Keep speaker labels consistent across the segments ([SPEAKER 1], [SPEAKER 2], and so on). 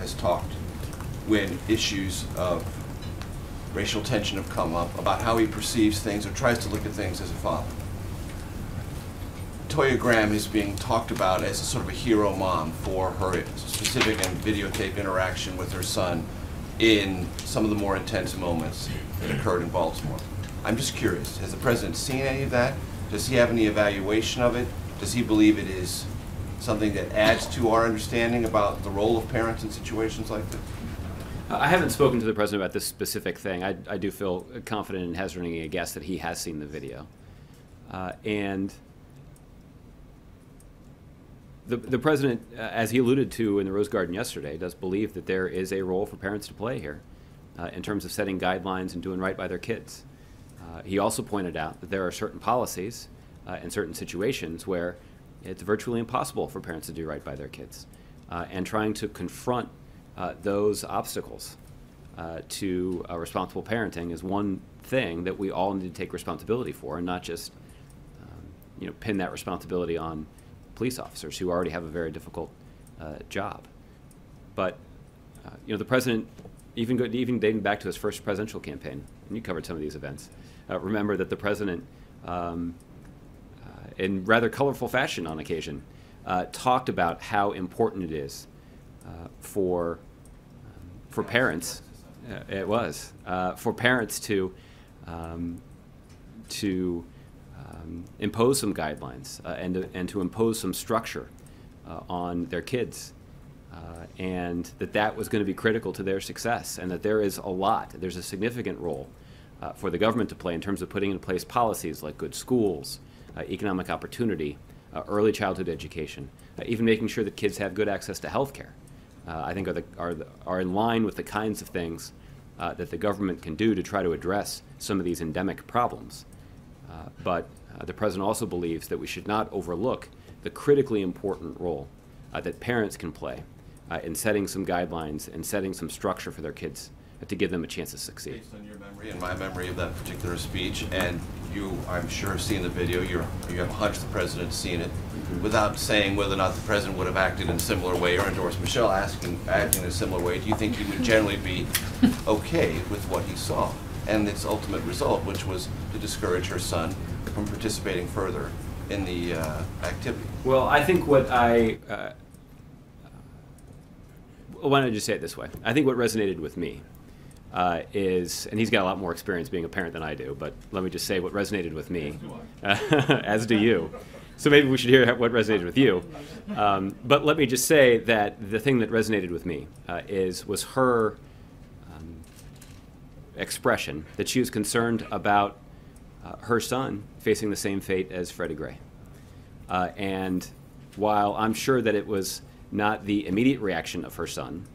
[SPEAKER 1] has talked when issues of racial tension have come up about how he perceives things or tries to look at things as a father. Toya Graham is being talked about as a sort of a hero mom for her specific and videotape interaction with her son in some of the more intense moments that occurred in Baltimore. I'm just curious, has the president seen any of that? Does he have any evaluation of it? Does he believe it is something that adds to our understanding about the role of parents in situations like this?
[SPEAKER 2] I haven't spoken to the president about this specific thing. I do feel confident in hazarding a guess that he has seen the video. And the president, as he alluded to in the Rose Garden yesterday, does believe that there is a role for parents to play here in terms of setting guidelines and doing right by their kids. He also pointed out that there are certain policies in certain situations where it's virtually impossible for parents to do right by their kids. And trying to confront those obstacles to responsible parenting is one thing that we all need to take responsibility for, and not just pin that responsibility on police officers who already have a very difficult job. But the president, even dating back to his first presidential campaign, and you covered some of these events, remember that the president, in rather colorful fashion on occasion, talked about how important it is for parents. It was for parents to impose some guidelines and to impose some structure on their kids, and that was going to be critical to their success, and that there's a significant role for the government to play in terms of putting in place policies like good schools, economic opportunity, early childhood education, even making sure that kids have good access to health care. I think are in line with the kinds of things that the government can do to try to address some of these endemic problems. But the president also believes that we should not overlook the critically important role that parents can play in setting some guidelines and setting some structure for their kids to give them a chance to succeed.
[SPEAKER 1] Based on your memory and my memory of that particular speech, and you, I'm sure, have seen the video, you have a hunch the president's seen it, without saying whether or not the president would have acted in a similar way or endorsed Michelle acting in a similar way, do you think he would generally be okay with what he saw and its ultimate result, which was to discourage her son from participating further in the activity?
[SPEAKER 2] Well, I think what why don't I just say it this way? I think what resonated with me is, and he's got a lot more experience being a parent than I do, but let me just say what resonated with me, as do you. So maybe we should hear what resonated with you. But let me just say that the thing that resonated with me was her expression that she was concerned about her son facing the same fate as Freddie Gray. And while I'm sure that it was not the immediate reaction of her son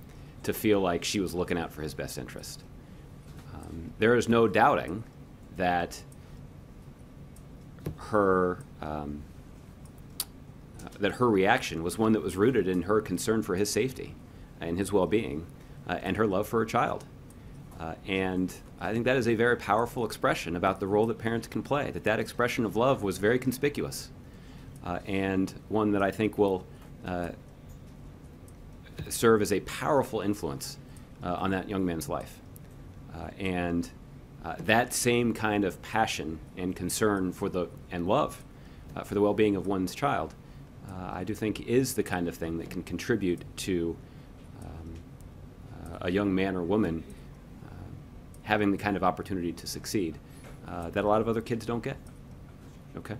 [SPEAKER 2] to feel like she was looking out for his best interest, there is no doubting that her reaction was one that was rooted in her concern for his safety and his well-being and her love for her child. And I think that is a very powerful expression about the role that parents can play, that expression of love was very conspicuous, and one that I think will serve as a powerful influence on that young man's life. And that same kind of passion and concern and love for the well-being of one's child, I do think is the kind of thing that can contribute to a young man or woman having the kind of opportunity to succeed that a lot of other kids don't get. Okay?